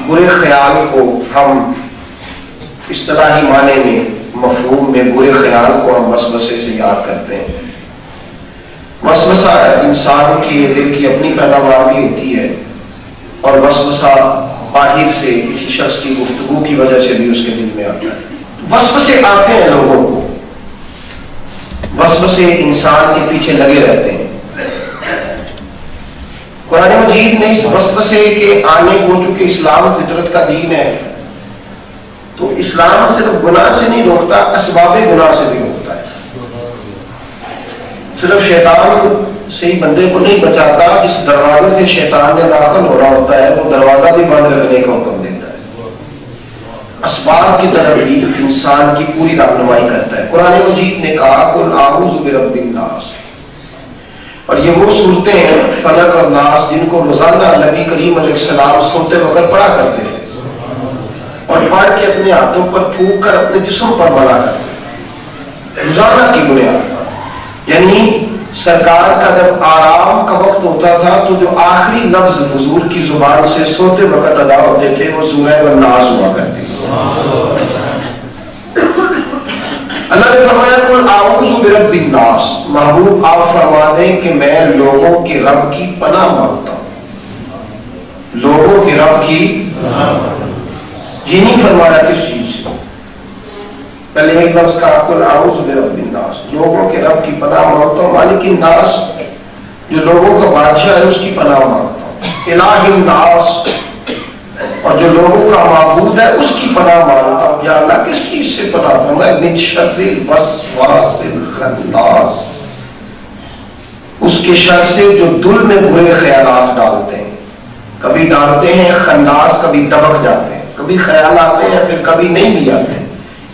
برے خیال کو ہم اصطلاحی معنی میں مفہوم میں برے خیال کو ہم وسوسے سے یاد کرتے ہیں۔ وسوسہ انسان کے دل کی اپنی پیداوار بھی ہوتی ہے، اور وسوسہ باہر سے کسی شخص کی گفتگو کی وجہ سے بھی اس کے دل میں آتا ہے۔ وسوسے آتے ہیں لوگوں کو، وسوسے انسان کے پیچھے لگے رہتے ہیں۔ قرآن مجید نے اس وسوسے کے آنے کو، چونکہ اسلام فطرت کا دین ہے، تو اسلام صرف گناہ سے نہیں روکتا، اسباب گناہ سے بھی روکتا ہے۔ صرف شیطان سے ہی بندے کو نہیں بچاتا، جس دروازے سے شیطان نے داخل ہو رہا ہوتا ہے وہ دروازہ بھی بند رکھنے کا حکم دیتا ہے۔ اسباب کی طرف بھی انسان کی پوری رہنمائی کرتا ہے۔ قرآن مجید نے کہا قل اعوذ برب الناس، اور یہ وہ صورتیں ہیں فلق اور ناس جن کو روزانہ نبی کریم علیہ السلام سوتے وقت پڑھا کرتے تھے، اور پڑھ کے اپنے ہاتھوں پر پھونک کر اپنے جسم پر ملا کرتے، روزانہ کی بنیاد پر۔ یعنی سرکار کا جب آرام کا وقت ہوتا تھا تو جو آخری لفظ حضور کی زبان سے سوتے وقت ادا ہوتے تھے وہ سورہ والناس ہوا کرتے تھے۔ اللہ نے فرمایا قل اعوذ برب الناس، محبوب آپ فرما دیں کہ میں لوگوں کے رب کی پناہ مانگتا ہوں۔ لوگوں کے رب کی یہ نہیں فرمایا کس چیز سے، پہلے ایک لفظ کا قل اعوذ برب الناس، لوگوں کے رب کی پناہ مانگتا ہوں، مالک الناس جو لوگوں کا بادشاہ ہے اس کی پناہ مانگتا ہوں، الہ الناس اور جو لوگوں کا معبود ہے اس کی پناہ مانگتا ہوں۔ یا اللہ کس چیز سے پناہ مانگتا ہوں؟ میں من شر الوسواس الخناس، اس کے شر سے جو دل میں برے خیالات ڈالتے ہیں، کبھی ڈالتے ہیں خناس، کبھی دبک جاتے ہیں، کبھی خیال آتے ہیں پھر کبھی نہیں بھی آتے،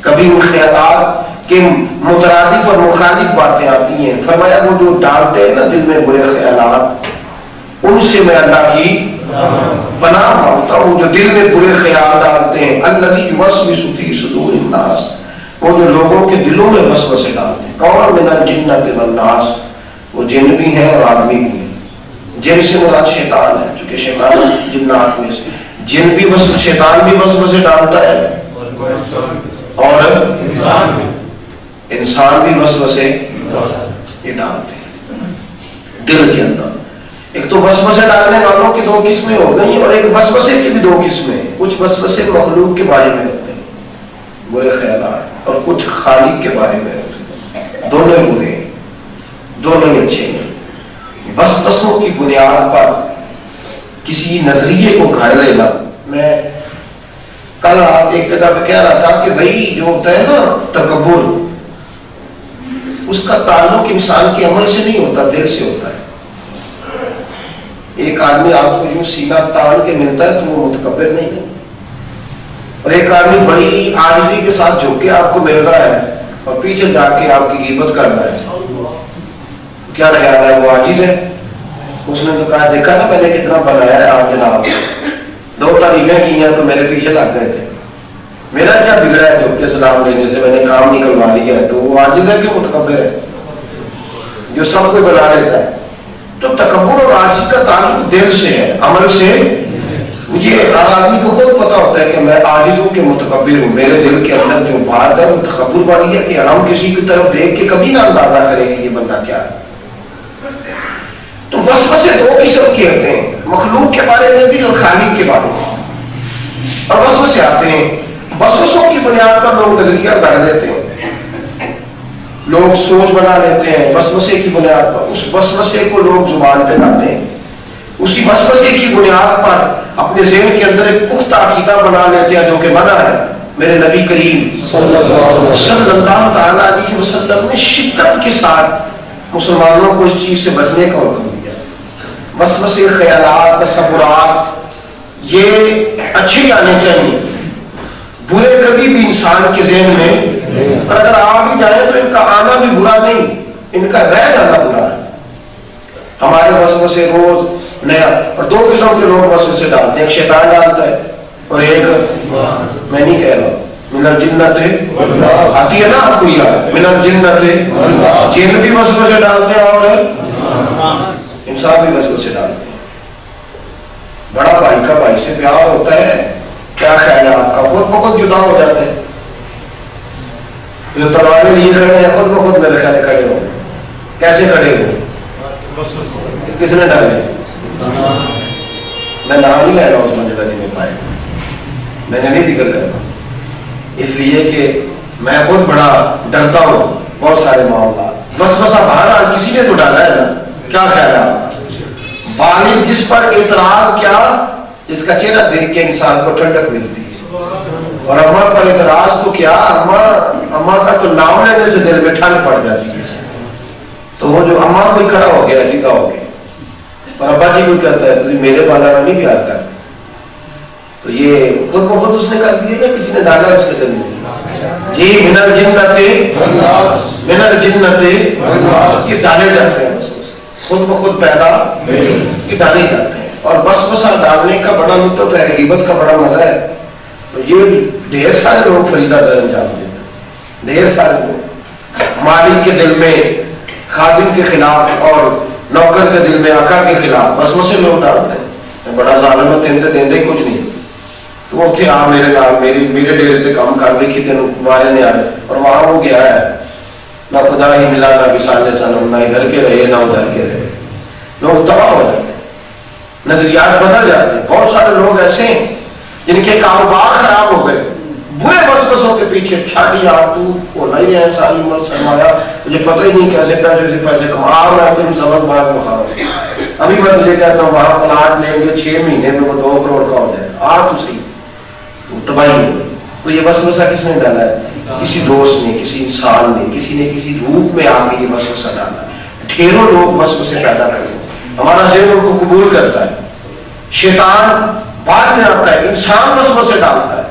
کبھی ان خیالات کے مترادف اور مخالف باتیں آتی ہیں۔ فرمایا وہ جو ڈالتے ہیں نا دل میں برے خیالات، ان سے میں اللہ کی پناہ مانگتا ہوں جو دل میں برے خیال ڈالتے ہیں۔ الذی یوسوس فی صدور الناس، وہ جو لوگوں کے دلوں میں وسوسے ڈالتے ہیں۔ کون؟ من الجنۃ والناس، وہ جن بھی ہیں اور آدمی بھی ہیں۔ جن سے مراد شیطان ہے، چونکہ شیطان جنات میں سے، جن بھی شیطان بھی وسوسے ڈالتا ہے اور انسان بھی وسوسے یہ ڈالتے ہیں دل کے اندر۔ ایک تو وسوسے ڈالنے والوں کی دو قسمیں ہو گئی، اور ایک وسوسے کی بھی دو قسمیں ہیں۔ کچھ وسوسے مخلوق کے بارے میں ہوتے ہیں، برے خیالات، اور کچھ خالق کے بارے میں ہوتے ہیں۔ دونوں برے ہیں، دونوں اچھے ہیں۔ وسوسوں کی بنیاد پر کسی نظریے کو گھڑ لینا، میں کل آپ ایک جگہ پہ کہہ رہا تھا کہ بھائی جو ہوتا ہے نا تکبر، اس کا تعلق انسان کے عمل سے نہیں ہوتا، دل سے ہوتا ہے۔ ایک آدمی آپ کو یوں سینہ تان کے ملتا ہے تو وہ متکبر نہیں ہے، اور ایک آدمی بڑی عاجزی کے ساتھ جھک کے آپ کو مل رہا ہے اور پیچھے جا کے آپ کی غیبت کر رہا ہے، تو کیا خیال ہے وہ عاجز ہے؟ اس نے تو کہا دیکھا نا میں نے کتنا بنایا ہے آج جناب، دو تعریفیں کی ہیں تو میرے پیچھے لگ گئے تھے، میرا کیا بگڑا ہے جھک کے سلام لینے سے، میں نے کام نکلوا لیا ہے، تو وہ عاجز ہے کہ متکبر ہے جو سب کو بنا لیتا ہے؟ تو تکبر اور عاجزی کا تعلق دل سے ہے، عمل سے۔ مجھے ہر آدمی کو خود پتا ہوتا ہے کہ میں عاجز ہوں کہ متکبر ہوں، میرے دل کے اندر جو بات ہے وہ تکبر والی ہے کہ ہم کسی کی طرف دیکھ کے کبھی نہ اندازہ کریں کہ یہ بندہ کیا ہے۔ تو وسوسے دو قسم کے ہوتے ہیں، مخلوق کے بارے میں بھی اور خالق کے بارے میں، اور وسوسے آتے ہیں۔ وسوسوں کی بنیاد پر لوگ نظریہ گھڑ لیتے ہیں، لوگ سوچ بنا لیتے ہیں وسوسے کی بنیاد پر، اس وسوسے کو لوگ زبان پہ لاتے ہیں، اسی وسوسے کی بنیاد پر اپنے ذہن کے اندر ایک پختہ عقیدہ بنا لیتے ہیں جو کہ منع ہے۔ میرے نبی کریم صلی اللہ تعالی علیہ وسلم نے شدت کے ساتھ مسلمانوں کو اس چیز سے بچنے کا حکم دیا۔ وسوسے، خیالات، تصورات یہ اچھے آنے چاہیے، برے کبھی بھی انسان کے ذہن میں، اور اگر آ بھی جائے تو ان کا آنا بھی برا نہیں، ان کا رہ جانا برا ہے۔ ہمارے وسوسے روز نیا، اور دو قسم کے لوگ وسوسے ڈالتے ہیں، ایک شیطان ڈالتا ہے اور ایک میں نہیں کہہ رہا من الجنت آتی ہے نا آپ کو یاد، من الجنت جن بھی وسوسے ڈالتے ہیں اور انسان بھی وسوسے ڈالتے ہیں۔ بڑا بھائی کا بھائی سے پیار ہوتا ہے، کیا خیال ہے آپ کا؟ خود بخود جدا ہو جاتے ہیں. جو تلواریں لیے کھڑے ہیں خود بخود میرے خیال کھڑے ہو. کیسے کھڑے ہو؟ کس نے ڈالے؟ میں نام نہیں لے رہا اس منزلہ میں پائے، میں نے نہیں ذکر کرنا، اس لیے کہ میں خود بڑا ڈرتا ہوں بہت سارے معاملات. وسوسہ باہر کسی نے تو ڈالا ہے نا. کیا خیال ہے آپ؟ والد جس پر اعتراض کیا اس کا چہرہ دیکھ کے انسان کو ٹھنڈک ملتی ہے. اور اماں پر اعتراض تو کیا، اماں کا تو نام لینے سے دل میں ٹھنڈ پڑ جاتی ہے. تو وہ جو اماں کوئی کھڑا ہو گیا سیدھا ہو گیا، اور ابا جی کوئی کہتا ہے تجھے میرے بالا میں نہیں پیار کر، تو یہ خود بخود اس نے کر دیا یا کسی نے ڈالا اس کے دل میں؟ جی من الجنت یہ ڈالے جاتے ہیں، بس خود بخود پیدا یہ ڈالے جاتے ہیں. اور وسوسہ ڈالنے کا بڑا لطف ہے، غیبت کا بڑا مزہ ہے. تو یہ ڈھیر سارے لوگ فریضہ زر انجام دیتے ہیں، ڈھیر سارے لوگ مالک کے دل میں خادم کے خلاف اور نوکر کے دل میں آقا کے خلاف وسوسے لوگ ڈالتے ہیں. بڑا ظالم ہے، دیندے کچھ نہیں، تو وہ تھے آ میرے نام میرے ڈیرے پہ کام کر لکھی تین تمہارے نے آئے، اور وہاں وہ گیا ہے نہ خدا ہی ملا نہ وصال سنم، نہ ادھر کے رہے نہ ادھر کے رہے. لوگ تباہ ہو جاتے ہیں، نظریات بدل جاتے ہیں. بہت سارے لوگ ایسے ہیں جن کے کاروبار خراب ہو گئے برے وسوسوں کے پیچھے. چھاڑی آپ تو ہونا ہی ہے ساری عمر سرمایہ، مجھے پتہ ہی نہیں کیسے پیسے کما رہا ہے، تم سبق بار بخار. ابھی میں تجھے کہتا ہوں وہاں پلاٹ لیں گے 6 مہینے میں وہ 2 کروڑ کا ہو جائے. تو صحیح تو تباہی ہو. تو یہ وسوسہ کس نے ڈالا ہے؟ کسی دوست نے، کسی انسان نے، کسی نے کسی روپ میں آ کے یہ وسوسہ ڈالا. ڈھیروں لوگ وسوسے پیدا کرتے ہیں، ہمارا ذہن ان کو قبول کرتا ہے. شیطان بعد میں آتا ہے، انسان وسوسے ڈالتا ہے.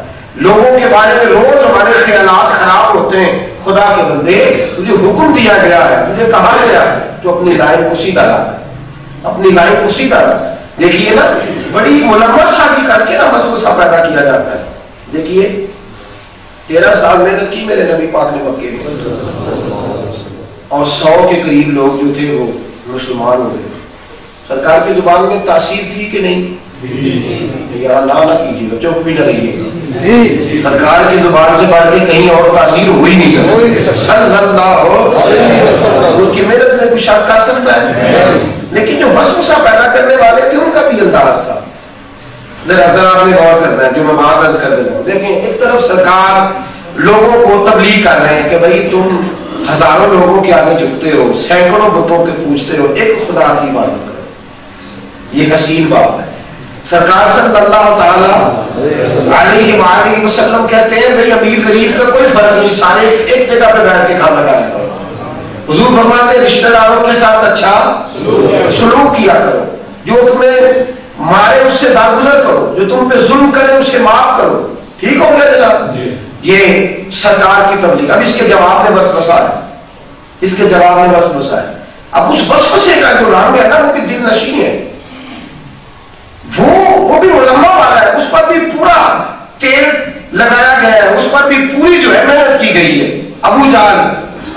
لوگوں کے بارے میں روز ہمارے خیالات خراب ہوتے ہیں. خدا کے بندے تجھے حکم دیا گیا ہے، تجھے کہا گیا ہے تو اپنی لائن کو سیدھا رکھ، اپنی لائن کو سیدھا رکھ. دیکھیے نا بڑی ملمت سازی کر کے نا وسوسہ پیدا کیا جاتا ہے. دیکھیے 13 سال محنت کی میرے نبی پاک نے مکے میں، اور 100 کے قریب لوگ جو تھے وہ مسلمان ہو گئے. سرکار کی زبان میں تاثیر تھی کہ نہیں؟ یہاں نہ کیجیے گا، چپ بھی نہ رہیے گا. سرکار کی زبان سے بڑھ کے کہیں اور تاثیر ہو ہی نہیں سکتی. صلی اللہ علیہ وسلم کی محنت نے کچھ کر سکتا ہے، لیکن جو وسوسہ پیدا کرنے والے تھے ان کا بھی انداز تھا. ذرا آپ نے غور کرنا ہے جو میں بات عرض کر دیتا ہوں. دیکھیں ایک طرف سرکار لوگوں کو تبلیغ کر رہے ہیں کہ بھائی تم ہزاروں لوگوں کے آگے جھکتے ہو، سینکڑوں بتوں کے پوچھتے ہو، ایک خدا کی عبادت کرو. یہ حسین بات ہے. سرکار صلی اللہ تعالی علیہ وآلہ وسلم کہتے ہیں بھائی امیر غریب کا کوئی فرق نہیں، سارے ایک جگہ پہ بیٹھ کے کھانا کھایا کرو. حضور فرماتے ہیں رشتہ داروں کے ساتھ اچھا سلوک کیا کرو، جو تمہیں مارے اس سے درگزر کرو، جو تم پہ ظلم کرے اسے معاف کرو. ٹھیک ہو گیا جناب؟ یہ سرکار کی تبلیغ. اب اس کے جواب میں وسوسہ ہے، اس کے جواب میں وسوسہ ہے. اب اس وسوسے کا جو رنگ ہے نا وہ دل نشین ہے، وہ بھی علماء والا ہے، اس پر بھی پورا تیل لگایا گیا ہے، اس پر بھی پوری جو ہے محنت کی گئی ہے. ابو جہل،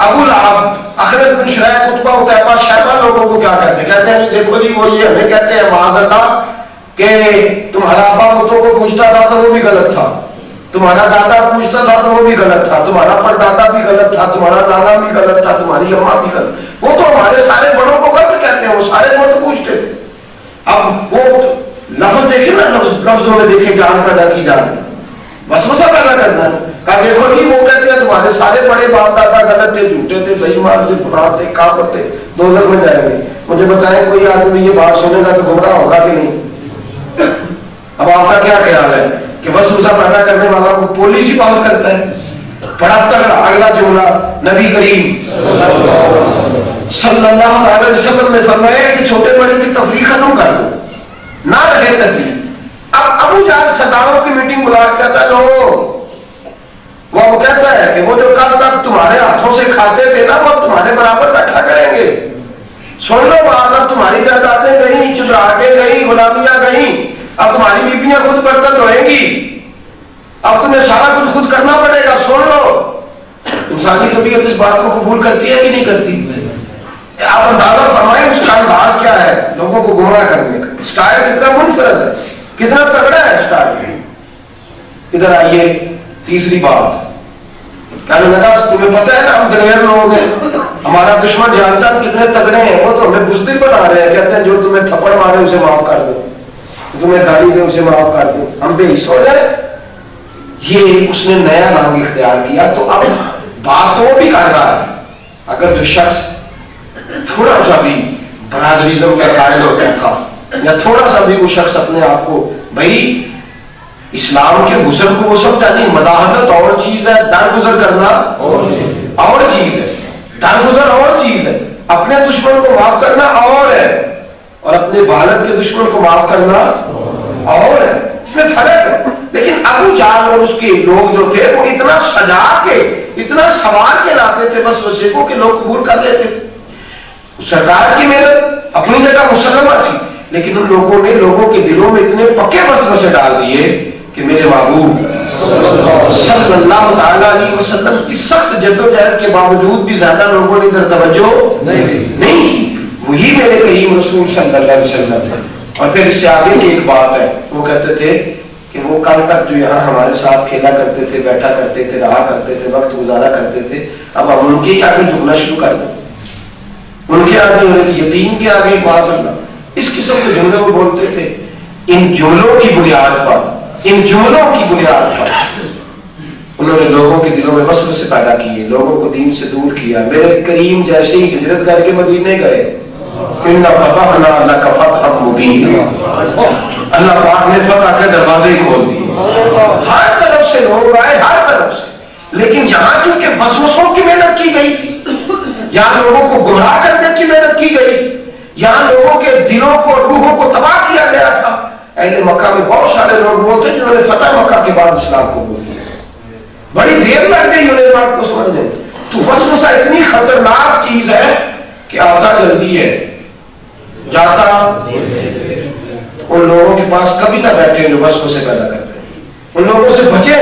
ابو لہب، اخرج بن شریح، عتبہ عتیبہ، شیبہ لوگوں کو کیا کہتے ہیں؟ کہتے ہیں دیکھو جی وہ یہ ہمیں کہتے ہیں معاذ اللہ کہ تمہارا ابا بتوں کو پوچھتا تھا تو وہ بھی غلط تھا، تمہارا دادا پوچھتا تھا تو وہ بھی غلط تھا، تمہارا پردادا بھی غلط تھا، تمہارا نانا بھی غلط تھا، تمہاری اماں بھی غلط. وہ تو ہمارے سارے بڑوں کو غلط کہتے ہیں، وہ سارے بت پوچھتے تھے. اب وہ لفظ دیکھیں نا، لفظوں میں دیکھیں جان پیدا کی جان وسوسہ پیدا کرنا ہے. کہا دیکھو جی وہ کہتے ہیں تمہارے سارے بڑے باپ دادا غلط تھے، جھوٹے تھے، بے ایمان تھے، فلاں تھے، کافر تھے، دوزخ میں جائیں گے. مجھے بتائیں کوئی آدمی یہ بات سنے گا تو گمراہ ہوگا کہ نہیں؟ اب آپ کا کیا خیال ہے کہ وسوسہ پیدا کرنے والا کو پولیس ہی بات کرتا ہے؟ بڑا تگڑا اگلا جملہ نبی کریم صلی اللہ علیہ وسلم نے فرمایا کہ چھوٹے بڑے کی تفریق ختم کر دو، نہ رہے تفریق. اب ابو جہل سرداروں کی میٹنگ بلا کے کہتا ہے لو، وہ کہتا ہے کہ وہ جو کل تک تمہارے ہاتھوں سے کھاتے تھے نا وہ تمہارے برابر بیٹھا کریں گے. سن لو بات، اب تمہاری جائیدادیں گئیں، چدراہٹیں گئیں، غلامیاں گئیں، اب تمہاری بیویاں خود برتن دھوئیں گی، اب تمہیں سارا کچھ خود کرنا پڑے گا. سن لو. انسانی طبیعت اس بات کو قبول کرتی ہے کہ نہیں کرتی؟ آپ اندازہ فرمائیں اس کا انداز کیا ہے لوگوں کو گمراہ کرنے کا. اسٹائل اتنا منفرد ہے. کتنا تگڑا ہے اسٹارٹ. ادھر آئیے تیسری بات. کہنے لگا تمہیں پتہ ہے نا ہم دلیر لوگ ہیں, ہمارا دشمن جانتا ہے کتنے تگڑے ہیں, وہ تو ہمیں بزدل بنا رہے ہیں, کہتے ہیں جو تمہیں تھپڑ مارے اسے معاف کر دو, تمہیں گالی دے اسے معاف کر دو, ہم بے حص ہو جائے. یہ اس نے نیا رنگ اختیار کیا. تو اب بات تو وہ بھی کر رہا ہے. اگر جو شخص تھوڑا سا بھی برادریزم کا قائل ہوتا تھا, یا تھوڑا سا بھی وہ شخص اپنے آپ کو بھائی اسلام کے غسل کو وہ سمجھتا نہیں, مداحنت اور چیز ہے, درگزر کرنا اور چیز ہے, درگزر اور چیز ہے, اپنے دشمن کو معاف کرنا اور ہے, اور اپنے والد کے دشمن کو معاف کرنا اور ہے, اس میں فرق ہے. لیکن ابو جہل اور اس کے لوگ جو تھے وہ اتنا سجا کے اتنا سوار کے لاتے تھے بس وسیع کو کہ لوگ قبول کر لیتے تھے. سرکار کی محنت اپنی جگہ مسلمہ تھی, لیکن ان لوگوں نے لوگوں کے دلوں میں اتنے پکے وسوسے ڈال دیے کہ میرے محبوب صلی اللہ تعالیٰ علیہ وسلم کی سخت جدوجہد کے باوجود بھی زیادہ لوگوں نے ادھر توجہ نہیں, وہی میرے کریم رسول صلی اللہ علیہ وسلم. اور پھر اس سے آگے کی ایک بات ہے, وہ کہتے تھے کہ وہ کل تک جو یہاں ہمارے ساتھ کھیلا کرتے تھے, بیٹھا کرتے تھے, رہا کرتے تھے, وقت گزارا کرتے تھے, اب ہم ان کے آگے جھکنا شروع کر دیں, ان کے آگے یتیم کے آگے معاذ اللہ. اس قسم کے جملے وہ بولتے تھے. ان جملوں کی بنیاد پر انہوں نے لوگوں کے دلوں میں وسوسے پیدا کیے, لوگوں کو دین سے دور کیا. میرے کریم جیسے ہی ہجرت کر کے مدینے گئے, اِنَّ فَتَحْنَا لَكَ فَتْحًا مُبِينًا, اللہ پاک نے فتح کے دروازے ہی کھول دیے. ہر طرف سے لوگ آئے, ہر طرف سے, لیکن یہاں کیونکہ وسوسوں کی محنت کی گئی تھی, یہاں لوگوں کو گمراہ کرنے کی محنت کی گئی تھی, یہاں لوگوں کے دلوں کو روحوں کو تباہ کیا گیا تھا. اہل مکہ میں بہت سارے لوگ بولتے جنہوں نے فتح مکہ کے بعد اسلام کو بول دیا, بڑی دیر لگ گئی انہیں بات کو سمجھنے. تو وسوسہ اتنی خطرناک چیز ہے کہ آتا جلدی ہے, جاتا. ان لوگوں کے پاس کبھی نہ بیٹھے جو وسوسے پیدا کرتے ہیں, ان لوگوں سے بچے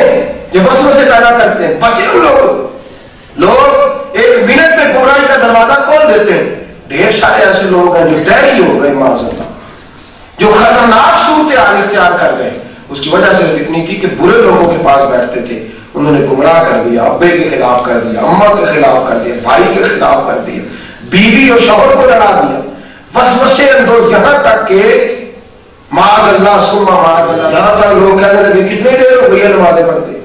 جو وسوسے پیدا کرتے ہیں, بچے ان لوگ ایک منٹ میں گمراہی کا دروازہ کھول دیتے ہیں. ڈھیر سارے ایسے لوگ ہیں جو ڈیری ہو گئے معاذ اللہ, جو خطرناک صورتحال اختیار کر گئے. اس کی وجہ صرف اتنی تھی کہ برے لوگوں کے پاس بیٹھتے تھے, انہوں نے گمراہ کر دیا, ابے کے خلاف کر دیا, اماں کے خلاف کر دیا, بھائی کے خلاف کر دیا, بیوی اور شوہر کو لڑا دیا. وسوسے اندوز یہاں تک کہ معاذ اللہ ثم معاذ اللہ, یہاں تک لوگ کہنے لگے کتنے دیر ہو گئی ہے نمازیں پڑھتے.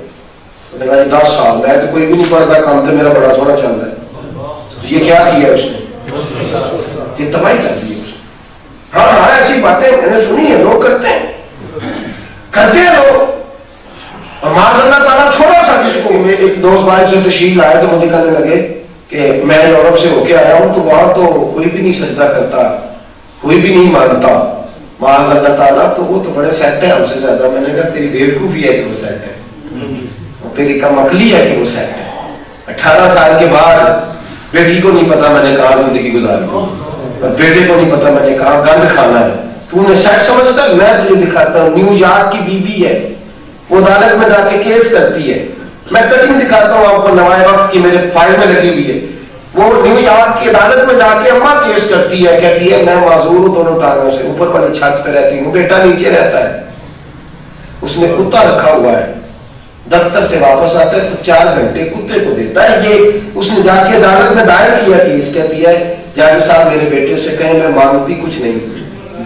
10 سال, میں تو کوئی بھی نہیں پڑھتا, کام تو میرا بڑا سونا چل رہا ہے. یہ کیا کیا اس نے, یہ تباہی کر دی. ہاں ہاں ایسی باتیں میں نے سنی ہے, لوگ کرتے ہیں لوگ. اور معاذ اللہ تعالیٰ تھوڑا سا کسی کو, ایک دوست بھائی سے تشریف لائے تو مجھے کہنے لگے کہ میں یورپ سے ہو کے آیا ہوں, تو وہاں تو کوئی بھی نہیں سجدہ کرتا, کوئی بھی نہیں مانتا. معاذ اللہ تعالیٰ, تو وہ تو بڑے سیٹ ہے ہم سے زیادہ. میں نے کہا تیری بیوقوفی ہے کہ وہ سیٹ ہے, تیری کم عقلی ہے کہ وہ سیٹ ہے. 18 سال کے بعد بیٹی کو نہیں پتا میں نے کہاں زندگی گزاری, اور بیٹے کو نہیں پتا میں نے کہاں گند کھانا ہے. تو نے سیٹ سمجھتا ہے, میں تجھے دکھاتا ہوں. نیو یارک کی بی بی ہے, وہ عدالت میں جا کے کیس کرتی ہے, میں کٹنگ دکھاتا ہوں آپ کو نوائے وقت کی, میرے فائل میں لگی ہوئی ہے. وہ نیو یارک کی عدالت میں جا کے اماں کیس کرتی ہے, کہتی ہے میں معذور ہوں دونوں ٹانگوں سے, اوپر والی چھت پہ رہتی ہوں, بیٹا نیچے رہتا ہے. اس نے کتا رکھا ہوا ہے, دفتر سے واپس آتا ہے تو 4 گھنٹے کتے کو دیتا ہے. یہ اس نے جا کے عدالت میں دائر کیا کیس, کہتی ہے جاج صاحب میرے بیٹے سے کہیں میں مانگتی کچھ نہیں,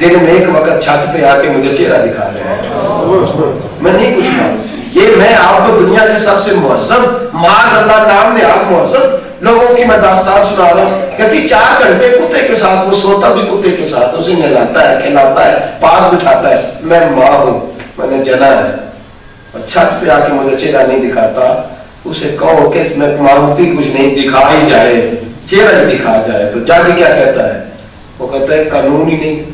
دن میں ایک وقت چھت پہ آ کے مجھے چہرہ دکھا رہے ہیں, میں نہیں کچھ مانگتی. یہ میں آپ کو دنیا کے سب سے مہذب, معاذ اللہ نام نے آپ مہذب لوگوں کی میں داستان سنا رہا ہوں. کہتی 4 گھنٹے کتے کے ساتھ, وہ سوتا بھی کتے کے ساتھ, اسے نہلاتا ہے, کھلاتا ہے, پاس بٹھاتا ہے. میں ماں ہوں, میں نے جنا ہے, اور چھت پہ آ کے مجھے چہرہ نہیں دکھاتا. اسے کہو کہ میں مانگتی کچھ نہیں, دکھا ہی جائے, چہرہ ہی دکھا جائے. تو جج کیا کہتا ہے, وہ کہتا ہے قانون ہی نہیں.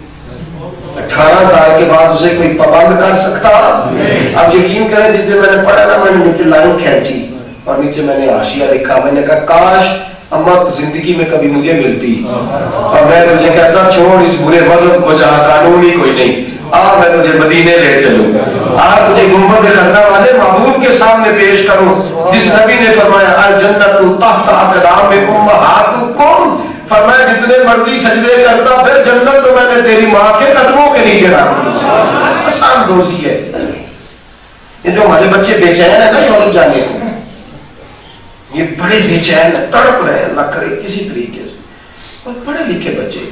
18 سال کے بعد اسے کوئی پابند کر سکتا. اب یقین کریں جسے میں نے پڑھا نا, میں نے نیچے لائن کھینچی اور نیچے میں نے حاشیہ لکھا. میں نے کہا کاش اما زندگی میں کبھی مجھے ملتی, اور میں تجھے کہتا چھوڑ اس برے مذہب کو جہاں قانون ہی کوئی نہیں, میں تجھے مدینے لے چلوں, تجھے گنبد خزرہ والے محبوب کے سامنے پیش کروں, جس نبی نے فرمایا الجنت تحت اقدام امہاتکم, فرمایا جتنے مرضی سجدے کرتا پھر جنت تو میں نے تیری ماں کے قدموں کے نیچے رکھ دی. آسان دوزی ہے. یہ جو ہمارے بچے بے چین ہے نا یورپ جانے کو، یہ بڑے بے چین ہے، تڑپ رہے ہیں، اللہ کرے کسی طریقے سے. اور پڑھے لکھے بچے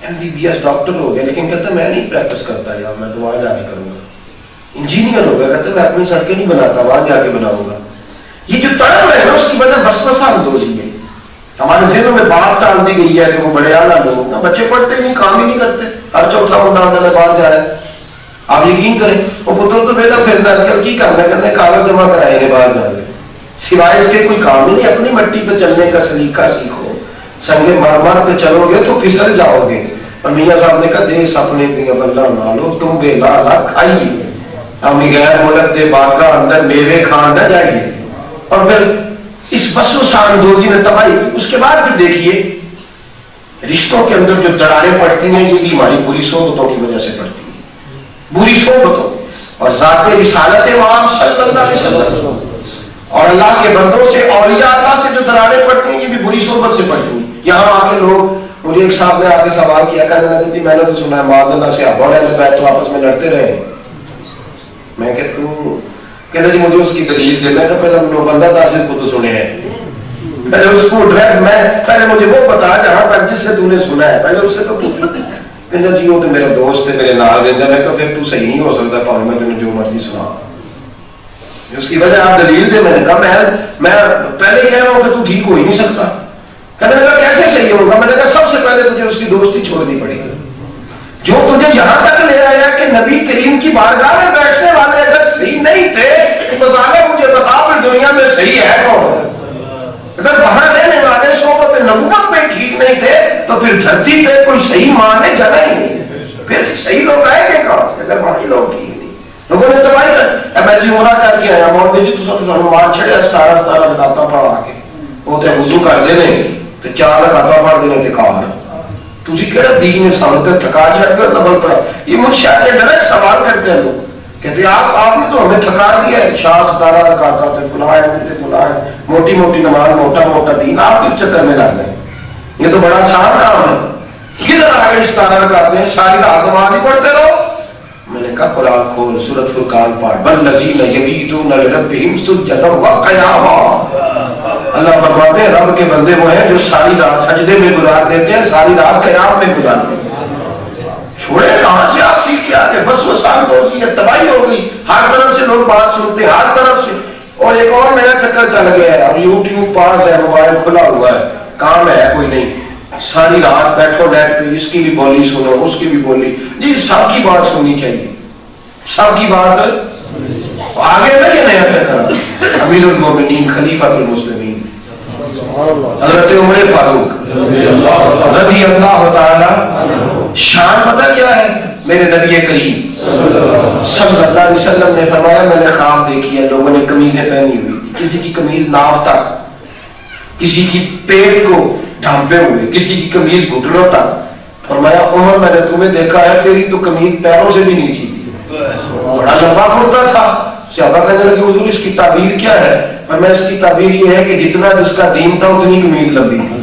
MBBS ڈاکٹر ہو گئے لیکن کہتے میں نہیں پریکٹس کرتا یار، میں تو وہاں جا کے کروں گا. انجینئر ہو گیا، کہتے میں اپنی سڑکیں نہیں بناتا، وہاں جا کے بناؤں گا. یہ جو تڑپ رہے ہیں اس کی وجہ وسوسہ اندوزی ہے. ہمارے ذہنوں میں بات ڈال دی گئی ہے کہ وہ بڑے اعلیٰ لوگ ہیں، بچے پڑھتے ہی نہیں، کام ہی نہیں کرتے، ہر چوتھا منڈا آتا ہے باہر جا رہا ہے. آپ یقین کریں وہ پتر تو بیٹا پھرتا ہے کی کرنا کرنا کاغذ جمع کرائیں گے باہر جا کے، سوائے اس کے کوئی کام ہی نہیں. اپنی مٹی پہ چلنے کا سلیقہ سیکھو، سنگ مرمر پہ چلو گے تو پھسل جاؤ گے. اور میاں صاحب نے کہا دے سپنے دیا بندہ نہ لو تم بے لا لا کھائیے، ہم غیر ملک دے باغ اندر میوے کھان نہ جائیے. اور پھر اس وسوسہ اندوزی نے تباہی. اس کے بعد پھر دیکھیے رشتوں کے اندر جو دراڑیں پڑتی ہیں یہ بھی ہماری بری صحبتوں کی وجہ سے پڑتی ہیں، بری صحبتوں. اور ذات رسالت امام صلی اللہ علیہ وسلم اور اللہ کے بندوں سے، اولیاء اللہ سے جو دراڑیں پڑتی ہیں یہ بھی بری صحبت سے پڑتی ہیں. یہاں آ کے لوگ، مجھے ایک صاحب نے آ کے سوال کیا، کہنے لگے تھی میں نے تو سنا ہے معاذ اللہ سے ابا اور بیت تو آپس میں لڑتے رہے. میں کہ تو کہتے جی مجھے اس کی دلیل دے. میں کہ پہلے بندہ تاجر کو تو سنے ہیں، پہلے اس کو ایڈریس میں پہلے مجھے وہ بتا جہاں تک جس سے تو نے سنا ہے پہلے اس سے تو پوچھو. کہتا جی وہ تو میرا دوست ہے میرے نال رہتا. میں کہا پھر تو صحیح نہیں ہو سکتا پاؤں میں تمہیں جو مرضی سنا. اس کی وجہ آپ دلیل دے. میں نے کہا میں پہلے کہہ رہا ہوں کہ تو ٹھیک ہو ہی نہیں سکتا. کہنے لگا کیسے صحیح ہوگا؟ میں نے کہا سب سے پہلے تجھے اس کی دوستی چھوڑنی پڑے گی. جو تجھے یہاں تک لے آیا کہ نبی کریم کی بارگاہ میں بیٹھنے والے اگر صحیح نہیں تھے تو ظاہر مجھے بتا پھر دنیا میں صحیح ہے کون؟ اگر وہاں رہنے والے صحبت نبوت میں ٹھیک نہیں تھے تو پھر دھرتی پہ کوئی صحیح ماں نے جگہ ہی نہیں. پھر صحیح لوگ آئے گے کہاں سے اگر وہاں لوگ ٹھیک نہیں؟ لوگوں نے تباہی کر. میں جی عمرہ کر کے آیا مول جی تو مار چھڑے 17 رکعتاں پڑھا کے وہ تے وضو کر دینے تے 4 رکعتاں پڑھ دینے تے کار تسی کہڑا دین نے سامنے تھکا چھڑتے نفل پڑھا. یہ مجھ شاعر ڈائریکٹ سوال کرتے ہیں لوگ، کہتے ہیں آپ نے تو ہمیں تھکا دیا ہے. 17 رکعتاں تے فلاں تے فلاں موٹی موٹی نماز موٹا موٹا دین آپ کس چکر میں لگ گئے؟ یہ تو بڑا آسان کام ہے. کدھر آ گئے 17 رکعتیں؟ ساری رات نماز ہی پڑھتے رہو. میں نے کہا قرآن کھول سورۃ فرقان پڑھ والذین یبیتون لربہم سجدا وقیاما. اللہ فرماتے ہیں رب کے بندے وہ ہیں جو ساری رات سجدے میں گزار دیتے ہیں، ساری رات قیام میں گزارتے ہیں. چھوڑے کہاں سے آپ سیکھ کے آگے؟ بس وہ سال دوزی ہے، تباہی ہو گئی. ہر طرف سے لوگ بات سنتے ہیں، ہر طرف سے. اور ایک اور نیا چکر چل گیا ہے، اب یوٹیوب پاس ہے، موبائل کھلا ہوا ہے، کام ہے کوئی نہیں، ساری رات بیٹھو نیٹ پہ اس کی بھی بولی سنو اس کی بھی بولی. جی سب کی بات سننی چاہیے، سب کی بات آگے میں یہ نیا فکر. امیر المومنین خلیفۃ المسلمین حضرت عمر فاروق رضی اللہ تعالی شان پتہ کیا ہے؟ میرے نبی کریم صلی اللہ علیہ وسلم نے فرمایا میں نے خواب دیکھی ہے لوگوں نے قمیضیں پہنی ہوئی تھی، کسی کی قمیض ناف تک، کسی کی پیٹ کو ڈھانپے ہوئے، کسی کی قمیض گھٹنوں تک. فرمایا عمر میں نے تمہیں دیکھا ہے تیری تو قمیض پیروں سے بھی نیچی تھی. بڑا لمبا کرتا تھا. صحابہ کہنے لگے حضور اس کی تعبیر کیا ہے؟ اور میں اس کی تعبیر یہ ہے کہ جتنا جس کا دین تھا اتنی قمیض لمبی تھی.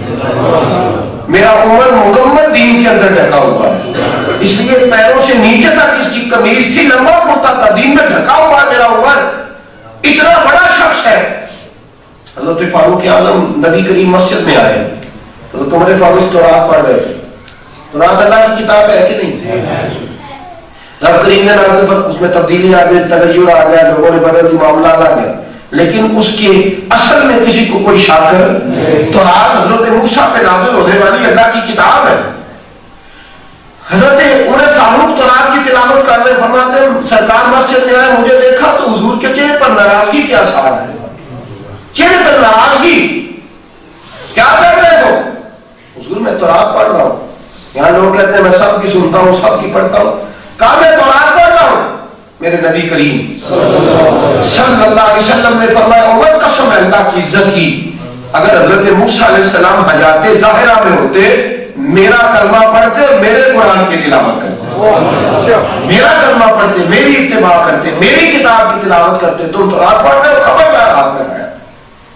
میرا عمر مکمل دین کے اندر ڈھکا ہوا ہے، اس لیے پیروں سے نیچے تک اس کی قمیض تھی، لمبا کرتا تھا، دین میں ڈھکا ہوا ہے. میرا عمر اتنا بڑا شخص ہے. حضرت فاروق اعظم نبی کریم مسجد میں آئے تو تمہارے فاروق تورات پڑھ رہے تھے. تورات اللہ کی کتاب ہے کہ نہیں؟ رب کریم نے نازل پر اس میں تبدیلی آ گئی، تغیر آ گیا، لوگوں نے بدل دی، معاملہ آ گیا، لیکن اس کے اصل میں کسی کو کوئی شک نہیں. تورات حضرت موسیٰ پہ نازل ہونے والی اللہ کی کتاب ہے. حضرت عمر فاروق تورات کی تلاوت کر رہے، فرماتے ہیں سرکار مسجد میں آئے، مجھے دیکھا تو حضور کے چہرے پر ناراضگی کے آثار ہے. چہرے پر ناراضگی. کیا کر رہے ہو؟ حضور میں تورات پڑھ رہا ہوں. یہاں لوگ کہتے ہیں میں سب کی سنتا ہوں سب کی پڑھتا ہوں. کہا میں تورات پڑھ رہا ہوں. میرے نبی کریم صلی اللہ علیہ وسلم نے فرمایا عمر قسم ہے اللہ کی عزت کی، اگر حضرت موسیٰ علیہ السلام حیات ظاہرہ میں ہوتے میرا کلمہ پڑھتے اور میرے قرآن کی تلاوت کرتے، میرا کلمہ پڑھتے، میری اتباع کرتے، میری کتاب کی تلاوت کرتے. تم تورات پڑھ رہے ہو، خبردار آپ کر رہے ہیں،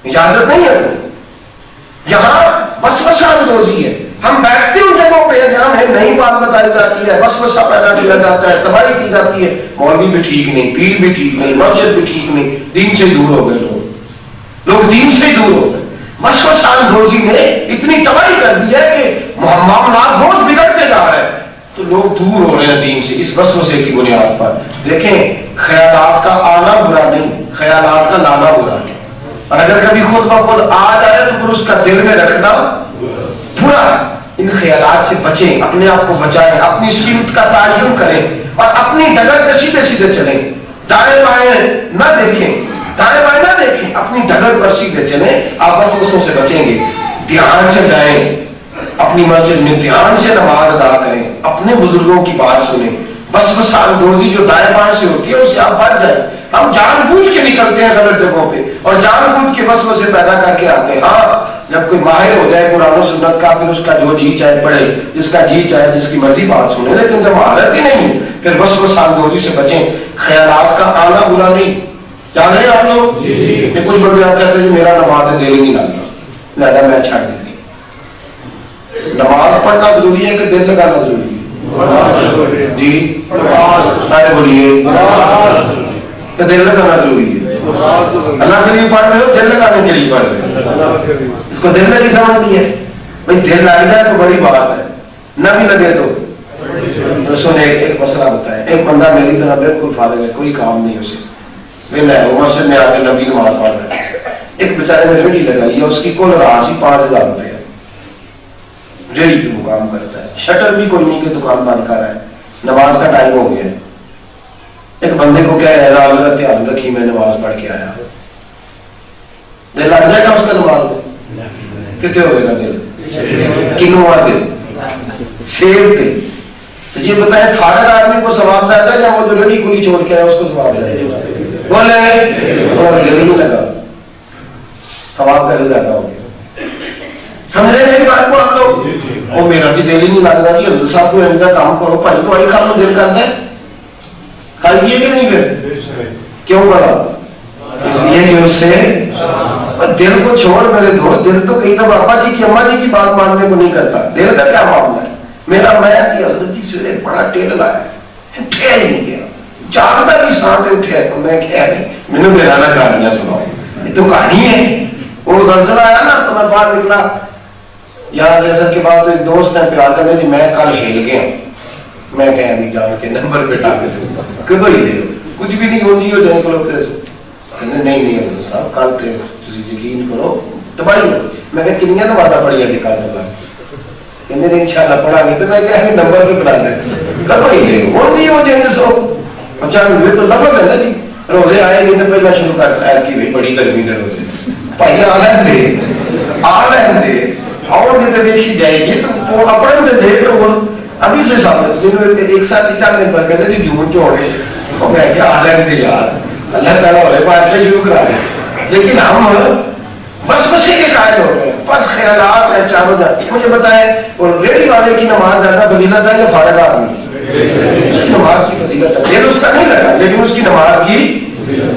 اجازت نہیں ہے. یہاں وسوسہ اندوزی ہے. ہم بیٹھتے ان جگہوں پہ جہاں ہمیں نئی بات بتائی جاتی ہے, وسوسہ پیدا کیا جاتا ہے, تباہی کی جاتی ہے. مولوی بھی ٹھیک نہیں, پیر بھی ٹھیک نہیں, مسجد بھی ٹھیک نہیں, دین سے دور ہو گئے لوگ دین سے دور ہو گئے. وسوسہ اندوزی نے اتنی تباہی کر دی ہے کہ معاملات روز بگڑتے جا رہے ہیں, تو لوگ دور ہو رہے ہیں دین سے اس وسوسے کی بنیاد پر. دیکھیں, خیالات کا آنا برا نہیں, خیالات کا لانا برا نہیں, اور اگر کبھی خود بخود آ جائے تو پھر اس کا دل میں رکھنا برا ہے. ان خیالات سے بچیں, اپنے آپ کو بچائیں, اپنی سمت کا تعین کریں اور اپنی ڈگر پہ سیدھے سیدھے چلیں. دائیں بائیں نہ دیکھیں, دائیں بائیں نہ دیکھیں, اپنی ڈگر پر سیدھے چلیں. آپ وسوسوں سے بچیں گے. دھیان سے جائیں, اپنی مسجد میں دھیان سے نماز ادا کریں, اپنے بزرگوں کی بات سنیں. وسوسہ اندوزی جو دائیں بائیں سے ہوتی ہے اس سے آپ بچ جائیں. ہم جان بوجھ کے نکلتے ہیں غلط جگہوں پہ اور جان بوجھ کے وسوسے پیدا کر کے آتے ہیں. ہاں, جب کوئی ماہر ہو جائے قرآن و سنت کا, پھر اس کا جو جی چاہے پڑھے, جس کا جی چاہے جس کی مرضی بات سنے, لیکن جب مہارت ہی نہیں پھر وسوسہ اندوزی سے بچیں. خیالات کا آنا برا نہیں. جان رہے ہیں آپ لوگ؟ یہ کچھ بندے آپ کہتے ہیں کہ میرا نماز دل ہی نہیں لگتا, لہذا میں چھوڑ دیتی. نماز پڑھنا ضروری ہے کہ دل لگانا ضروری ہے؟ جی سارے بولیے, کہ دل لگانا ضروری ہے. اللہ کے لیے پڑھ رہے ہو, دل لگانے کے لیے پڑھ رہے ہو. اس کو دل لگی سمجھ دی ہے بھائی, دل لگ جائے تو بڑی بات ہے, نہ بھی لگے تو. رسول نے ایک مسئلہ بتایا. ایک بندہ میری طرح بالکل فارغ ہے, کوئی کام نہیں اسے, میں مسجد میں آ کے نبی نماز پڑھ رہا ہے. ایک بیچارے نے ریڑھی لگائی ہے, اس کی کل راس ہی 5,000 روپے ہے. ریڑھی پہ وہ کام کرتا ہے, شٹر بھی کوئی نہیں کہ دکان بند کر رہا ہے, نماز کا ٹائم ہو گیا ہے. ایک بندے کو کیا ہے, حضرت دھیان رکھی میں نماز پڑھ کے آیا. دل لگ جائے گا اس کا نماز میں؟ کتنے ہوئے گا دل؟ کنواں دل, سیب دل. تو یہ بتائیں, فارغ آدمی کو ثواب زیادہ ہے یا وہ جو ریڑھی کھلی چھوڑ کے آیا اس کو ثواب زیادہ ہے؟ بولے اور دل نہیں لگا, ثواب کا دل زیادہ ہو گیا. سمجھ رہے میری بات کو آپ لوگ؟ وہ میرا بھی دل ہی نہیں لگتا کہ حضرت صاحب کو ایسا کام کرو بھائی, تو آئی کام میں دل کرتا ہے. کھائیے کہ نہیں پھر کیوں بڑا؟ اس لیے کہ اس سے دل کو چھوڑ میرے دوست, دل تو کہیں تھا ابا جی کی اماں جی کی بات ماننے کو نہیں کرتا. دل کا کیا معاملہ ہے؟ میرا میں کہ حضرت جی سویرے بڑا ٹیل لایا, اٹھیا ہی نہیں گیا, جاگتا بھی ساتھ اٹھیا. میں کیا ہے, میں نے میرا نہ کہانیاں سناؤ, یہ تو کہانی ہے. وہ زلزلہ آیا نا تو میں باہر نکلا, یہاں جیسا کہ بات ایک دوست ہے پیار کرنے جی میں کل ہل گیا. میں کہا نہیں جان کے نمبر پہ ڈال دوں کدو ہی دے کچھ بھی نہیں ہوتی ہو جائے کھلوتے سو. نہیں حضرت صاحب کل تے یقین کرو تباہی ہو. میں کہ کنیاں نمازاں پڑھی ہیں کل تباہی, کہتے انشاءاللہ پڑھا گے. تو میں کہا کہ نمبر پہ پڑھا دیں کدو ہی دے وہ نہیں ہو جائیں گے سو. اچھا یہ تو لفظ ہے نا جی, روزے آئے گی سے پہلا شروع کر رہا ہے کہ بھائی بڑی گرمی کے روزے بھائی آ رہے دے اور تو دیکھی جائے گی. تو اپنے سے دیکھ رہے ابھی سے سامنے جنہوں ایک ساتھ 4 دن پر کہتے تھے جون چوڑے, تو میں کیا آ رہے تھے یار, اللہ تعالیٰ ہو رہے بات سے شروع کرا رہے. لیکن ہم بس بسے کے قائل ہوتے ہیں, بس خیالات ہیں چاروں جاتے. مجھے بتائیں, اور ریڑھی والے کی نماز زیادہ فضیلت ہے یا فارغ آدمی کی؟ اس کی نماز کی فضیلت ہے. دل اس کا نہیں لگا لیکن اس کی نماز کی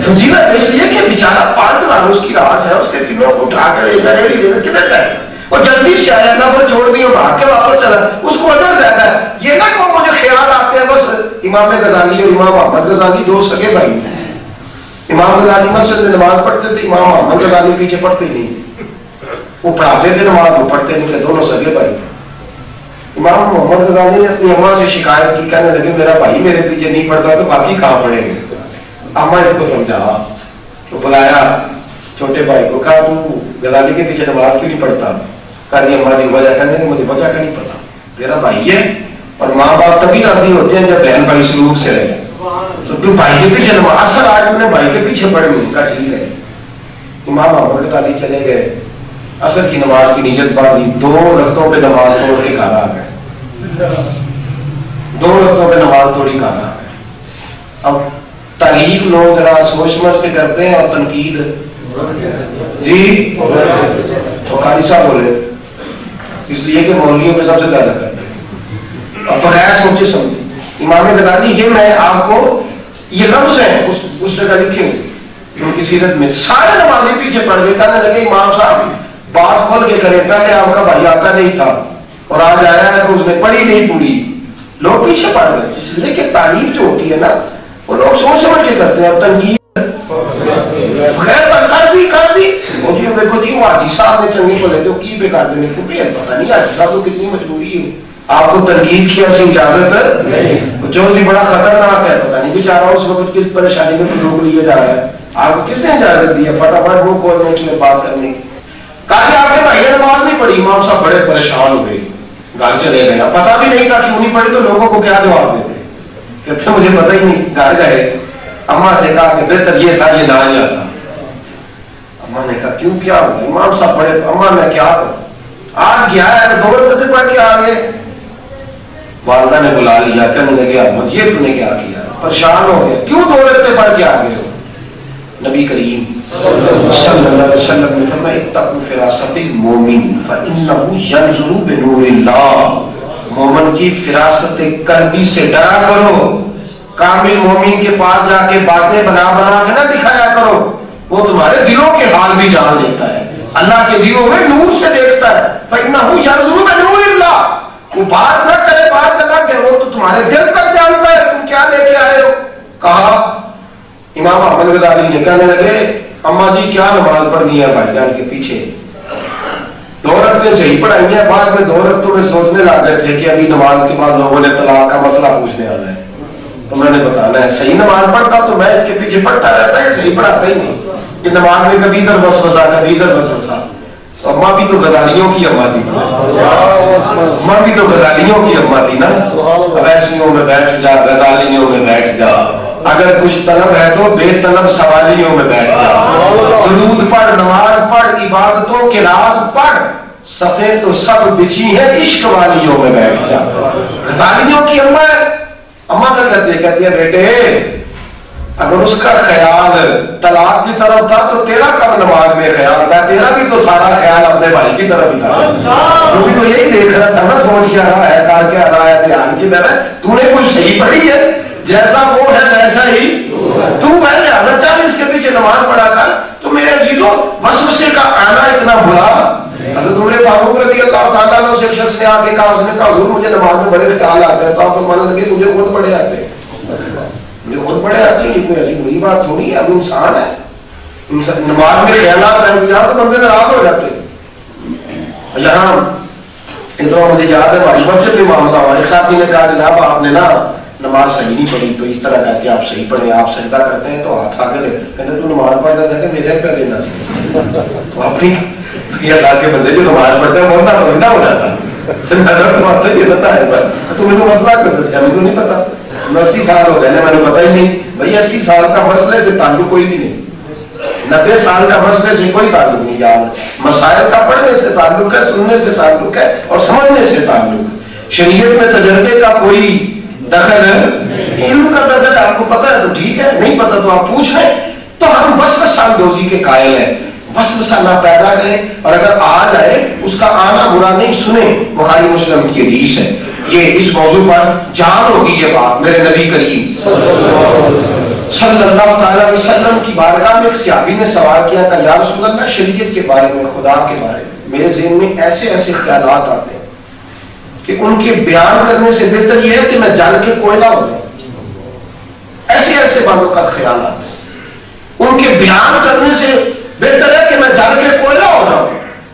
فضیلت اس لیے کہ بیچارہ 5,000 اس کی راس ہے, اس کے تینوں کو اٹھا کر لے گا, ریڑھی دے گا, کدھر جائے گا؟ اور جلدی سے آیا تھا وہ چھوڑ دیا, بھاگ کے واپس چلا, اس کو اجر زیادہ ہے. یہ نہ کہ مجھے خیال آتے ہیں بس. امام غزالی اور امام احمد غزالی 2 سگے بھائی ہیں. امام غزالی مسجد میں نماز پڑھتے تھے, امام احمد غزالی پیچھے پڑھتے ہی نہیں تھے. وہ پڑھاتے تھے نماز, وہ پڑھتے نہیں تھے, دونوں سگے بھائی تھے. امام محمد غزالی نے اپنی اماں سے شکایت کی, کہنے لگے میرا بھائی میرے پیچھے نہیں پڑھتا تو باقی کہاں پڑھیں گے. اماں اس کو سمجھا تو بلایا چھوٹے بھائی کو, کہا تو غزالی کے پیچھے نماز کیوں نہیں پڑھتا؟ کہا جی اماں جی وجہ کہنے کہ مجھے وجہ کا نہیں پتا, تیرا بھائی ہے. اور ماں باپ تبھی راضی ہوتے ہیں جب بہن بھائی سلوک سے رہے. تو تو بھائی کے پیچھے نماز, اصل آج میں نے بھائی کے پیچھے پڑھنی. کہا ٹھیک ہے. امام محمد غزالی چلے گئے, عصر کی نماز کی نیت باندھی, 2 رکعتوں پہ نماز توڑ کے گھر آ گئے. 2 رکعتوں پہ نماز توڑی گھر آ گئے. اب تعریف لوگ ذرا سوچ سمجھ کے کرتے ہیں, اور تنقید جی قاری صاحب بولے اس لیے کہ مولویوں پہ سب سے زیادہ کرتے ہیں اور بغیر سوچے سمجھے. امام غزالی, یہ میں آپ کو یہ لفظ ہیں اس جگہ لکھے ہوئے ان کی سیرت میں, سارے نمازی پیچھے پڑ گئے. کہنے لگے امام صاحب بات کھول کے کریں. پہلے آپ کا بھائی آتا نہیں تھا اور آج آیا ہے تو اس نے پڑھی نہیں پوری, لوگ پیچھے پڑ گئے. اس لیے کہ تعریف جو ہوتی ہے نا وہ لوگ سوچ سمجھ کے کرتے ہیں. اب تنقید خیر کر دی وہ جی دیکھو جی وہ حاجی صاحب نے چنگی کو لیتے کی پہ کر دینے کو پتا نہیں حاجی صاحب کو کتنی مجبوری ہے. آپ کو تنقید کی ایسی اجازت نہیں. جو جی بڑا خطرناک ہے, پتا نہیں بیچارہ اس وقت کس پریشانی میں روک لیے جا رہا ہے. آپ کو کس نے اجازت دی ہے فٹافٹ وہ کھولنے کی بات کرنے کی؟ کہا آپ کے بھائی نے نماز نہیں پڑھی. امام صاحب بڑے پریشان ہو گئے, گھر چلے گئے. پتا بھی نہیں تھا کیوں نہیں پڑھی, تو لوگوں کو کیا جواب دیتے؟ کہتے مجھے پتہ ہی نہیں. گھر گئے, اماں سے کہا کہ بہتر یہ تھا یہ نہ ہی آتا. اماں نے کہا کیوں کیا ہو گیا؟ امام صاحب بڑے, اماں میں کیا کروں, آج گیا ہے 2 رکعتیں پڑھ کے آ گئے. والدہ نے بلا لیا, کہنے لگے احمد یہ تم نے کیا کیا؟ پریشان ہو گیا, کیوں 2 رکعتیں پڑھ کے آ گئے ہو؟ نبی کریم صلی اللہ علیہ وسلم نے فرمایا اتقوا فراست المومن فانه ينظر بنور اللہ. مومن کی فراست قلبی سے ڈرا کرو. کامل مومن کے پاس جا کے باتیں بنا کے نہ دکھایا کرو. وہ تمہارے دلوں کے حال بھی جان لیتا ہے, اللہ کے دلوں میں نور سے دیکھتا ہے. فانه ينظر بنور اللہ. وہ بات نہ کرے, بات نہ کہ وہ تو تمہارے دل تک جانتا ہے تم کیا لے کے آئے ہو. کہا امام احمد غزالی نے, کہنے لگے اماں جی کیا نماز پڑھنی ہے بھائی جان کے پیچھے؟ 2 رکعتیں صحیح پڑھائی ہیں, بعد میں 2 رکعتوں میں سوچنے لگ گئے تھے کہ ابھی نماز کے بعد لوگوں نے طلاق کا مسئلہ پوچھنے آنا ہے, تو میں نے بتانا ہے صحیح نماز پڑھتا تو میں اس کے پیچھے پڑھتا رہتا ہے, صحیح پڑھاتا ہی نہیں. کہ نماز میں کبھی ادھر وسوسہ کبھی ادھر وسوسہ. اماں بھی تو غزالیوں کی اماں تھی, اماں بھی تو غزالیوں کی اماں تھی نا. اویسیوں میں بیٹھ جا, غزالیوں میں بیٹھ جا, اگر کچھ طلب ہے تو بے طلب سوالیوں میں بیٹھ جا. درود پڑھ, نماز پڑھ, عبادتوں کے رات پڑھ, صفیں تو سب بچی ہیں عشق والیوں میں بیٹھ جا. غزالیوں کی اماں ہے. اماں کیا کہتی ہے بیٹے اگر اس کا خیال طلاق کی طرف تھا تو تیرا کب نماز میں خیال تھا؟ تیرا بھی تو سارا خیال اپنے بھائی کی طرف ہی تھا. تو بھی تو یہی دیکھ رہا تھا نا, سوچ کیا رہا ہے, کار کیا رہا ہے, دھیان کی طرح. تو نے کوئی صحیح پڑھی ہے, جیسا وہ ہے ویسا ہی تو پہلے حضرت چاہ اس کے پیچھے نماز پڑھا کر. تو میرے عزیزو وسوسے کا آنا اتنا برا. حضرت عمر فاروق رضی اللہ تعالیٰ عنہ سے ایک شخص نے آ کے کہا, اس نے کہا حضور مجھے نماز میں بڑے خیال آتے ہیں. تو آپ کو مانا لگے مجھے خود بڑے آتے ہیں, مجھے خود بڑے آتے ہیں. یہ کوئی ایسی بری بات تھوڑی ہے, اب انسان ہے, نماز میں خیالات ہیں یہاں تو بندے ناراض ہو جاتے ہیں. یہاں ادھر مجھے یاد ہے ہماری مسجد میں معاملہ ہوا, ایک ساتھی نے کہا جناب آپ نے نا نماز صحیح نہیں پڑھی, تو اس طرح کر کے آپ صحیح پڑھیں, آپ سجدہ کرتے ہیں تو ہاتھ آگے لے. کہتے تو نماز پڑھتا تھا کہ میرے پہ دینا تو اپنی اللہ کے بندے جو نماز پڑھتے ہیں بولتا تو نہ ہو جاتا. یہ پتا ہے تمہیں تو مسئلہ کر دیا, مجھے نہیں پتا. 80 سال ہو گئے میں نے پتا ہی نہیں بھائی. 80 سال کا مسئلے سے تعلق کوئی بھی نہیں, 90 سال کا مسئلے سے کوئی تعلق نہیں. یار مسائل کا پڑھنے سے تعلق ہے, سننے سے تعلق ہے اور سمجھنے سے تعلق ہے. شریعت میں تجربے کا کوئی دخل ہے, علم کا دخل آپ کو پتا ہے تو ٹھیک ہے, نہیں پتا تو آپ پوچھ لیں. تو ہم وسوسہ اندوزی کے قائل ہیں, وسوسہ نہ پیدا کریں, اور اگر آ جائے اس کا آنا برا نہیں. سنیں بخاری مسلم کی حدیث ہے, یہ اس موضوع پر جان ہوگی یہ بات. میرے نبی کریم صلی اللہ تعالیٰ علیہ وسلم کی بارگاہ میں ایک صحابی نے سوال کیا کہ یا رسول اللہ شریعت کے بارے میں, خدا کے بارے میں میرے ذہن میں ایسے ایسے خیالات آتے ہیں کہ ان کے بیان کرنے سے بہتر یہ ہے کہ میں جل کے کوئلہ ہو جاؤں. ایسے ایسے باتوں کا خیال آتا ہے, ان کے بیان کرنے سے بہتر ہے کہ میں جل کے کوئلہ ہو جاؤں.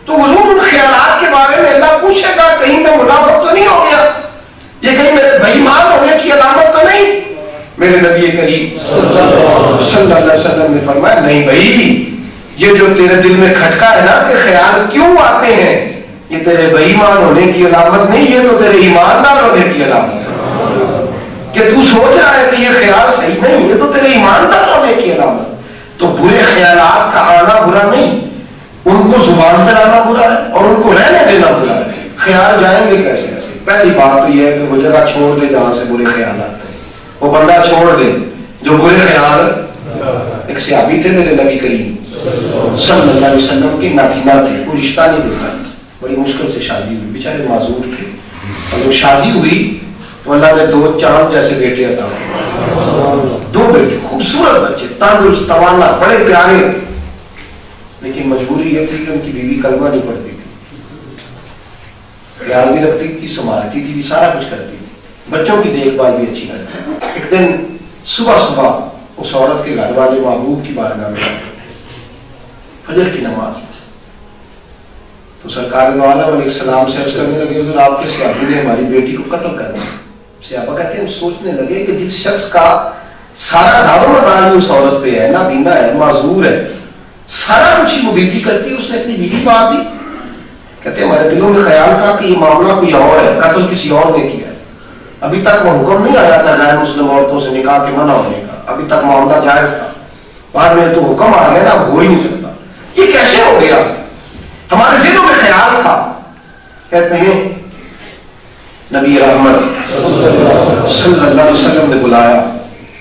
تو حضور ان خیالات کے بارے میں اللہ پوچھے گا کہیں میں منافق تو نہیں ہو گیا, یہ کہیں میرے بے ایمان ہونے کی علامت تو نہیں؟ میرے نبی کریم صلی اللہ علیہ وسلم نے فرمایا نہیں بھائی, یہ جو تیرے دل میں کھٹکا ہے نا کہ خیال کیوں آتے ہیں, یہ تیرے بے ایمان ہونے کی علامت نہیں, یہ تو تیرے ایماندار ہونے کی علامت ہے. کہ تو سوچ رہا ہے کہ یہ خیال صحیح نہیں, یہ تو تیرے ایماندار ہونے کی علامت. تو برے خیالات کا آنا برا نہیں, ان کو زبان پہ لانا برا ہے اور ان کو رہنے دینا برا ہے. خیال جائیں گے کیسے ایسے؟ پہلی بات تو یہ ہے کہ وہ جگہ چھوڑ دے جہاں سے برے خیالات ہیں, وہ بندہ چھوڑ دے جو برے خیال. ایک صحابی تھے میرے نبی کریم صلی اللہ علیہ وسلم کے نابینا تھے, کوئی رشتہ نہیں دیتا, بڑی مشکل سے شادی ہوئی, بیچارے معذور تھے. اور جب شادی ہوئی تو اللہ نے 2 چاند جیسے بیٹے عطا کیے, 2 بیٹے خوبصورت بچے, تندرست توانا, بڑے پیارے. لیکن مجبوری یہ تھی کہ ان کی بیوی کلمہ نہیں پڑھتی تھی. خیال بھی رکھتی تھی، سنبھالتی تھی، سارا کچھ کرتی تھی، بچوں کی دیکھ بھال بھی اچھی کرتی تھی۔ ایک دن صبح صبح اس عورت کے گھر والے محبوب کی بارگاہ میں فجر کی نماز میں، تو سرکار دو عالم علیہ السلام سے عرض کرنے لگے حضور آپ کے صحابی نے ہماری بیٹی کو قتل کر دیا۔ صحابہ کہتے ہیں ہم سوچنے لگے کہ جس شخص کا سارا دار و مدار اس عورت پہ ہے، نابینا ہے، معذور ہے، سارا کچھ ہی وہ بیوی کرتی ہے، اس نے اپنی بیوی مار دی۔ کہتے ہیں ہمارے دلوں میں خیال تھا کہ یہ معاملہ کوئی اور ہے، قتل کسی اور نے کیا ہے۔ ابھی تک وہ حکم نہیں آیا تھا غیر مسلم عورتوں سے نکاح کے منع ہونے کا، ابھی تک معاملہ جائز تھا، بعد میں تو حکم آ گیا نا، ہو ہی نہیں سکتا، یہ کیسے ہو گیا؟ ہمارے ذہنوں میں خیال تھا۔ کہتے ہیں نبی رحمت صلی اللہ علیہ وسلم نے بلایا،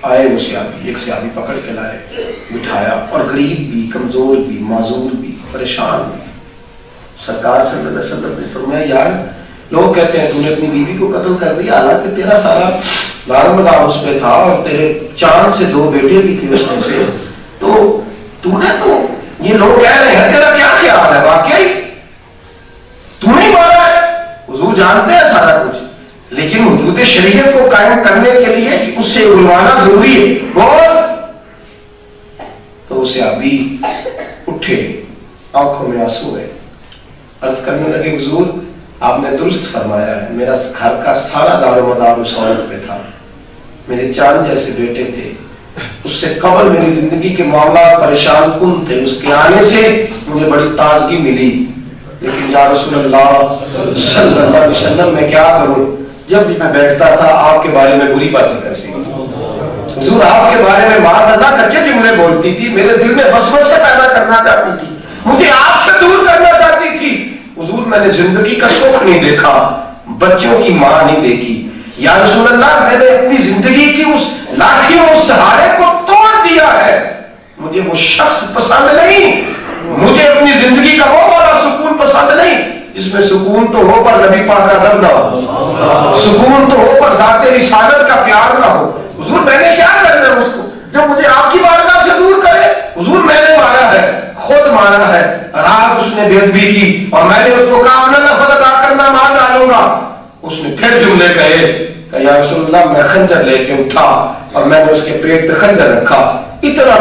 آئے وہ صحابی، ایک صحابی پکڑ کے لائے، بٹھایا، اور غریب بھی، کمزور بھی، معذور بھی، پریشان بھی۔ سرکار صلی اللہ علیہ وسلم نے فرمایا یار لوگ کہتے ہیں تو نے اپنی بیوی کو قتل کر دیا، حالانکہ تیرا سارا دار مدار اس پہ تھا اور تیرے چاند سے 2 بیٹے بھی تھے اس میں سے، تو نے تو یہ لوگ کہہ رہے ہیں تیرا کیا خیال ہے؟ واقعی تو نہیں مارا ہے؟ حضور جانتے ہیں سارا کچھ، لیکن حدود شریعت کو قائم کرنے کے لیے اس سے علمانا ضروری ہے۔ بول تو اسے ابھی اٹھے، آنکھوں میں آنسو ہے، عرض کرنے لگے حضور آپ نے درست فرمایا ہے، میرا گھر کا سارا دار و مدار اس عورت پہ تھا، میرے چاند جیسے بیٹے تھے، اس سے قبل میری زندگی کے معاملات پریشان کن تھے، اس کے آنے سے مجھے بڑی تازگی ملی، لیکن یا رسول اللہ صلی اللہ علیہ وسلم میں کیا کروں؟ جب بھی میں بیٹھتا تھا آپ کے بارے میں بری باتیں کرتی تھی، حضور آپ کے بارے میں معاذ اللہ کچے جملے بولتی تھی، میرے دل میں وسوسے پیدا کرنا چاہتی تھی، مجھے آپ سے دور کرنا چاہتی تھی۔ حضور میں نے زندگی کا سکھ نہیں دیکھا، بچوں کی ماں نہیں دیکھی، یا رسول اللہ میں نے اپنی زندگی کی اس لاٹھی اور سہارے کو توڑ دیا ہے، مجھے وہ شخص پسند نہیں، مجھے اپنی زندگی کا وہ والا سکون پسند نہیں جس میں سکون تو ہو پر نبی پاک کا دم نہ ہو، سکون تو ہو پر ذات رسالت کا پیار نہ ہو۔ حضور میں نے کیا کرنا ہے اس کو جو مجھے آپ کی بارگاہ سے دور کرے؟ حضور میں نے مانا ہے، خود مانا ہے، رات اس نے بے ادبی کی اور میں نے اس کو کہا اپنا لفظ ادا کرنا مار ڈالوں گا، اس نے پھر جملے کہے کہ یا رسول اللہ میں خنجر لے کے اٹھا اور میں نے اس کے پیٹ پہ خنجر رکھا، اتنا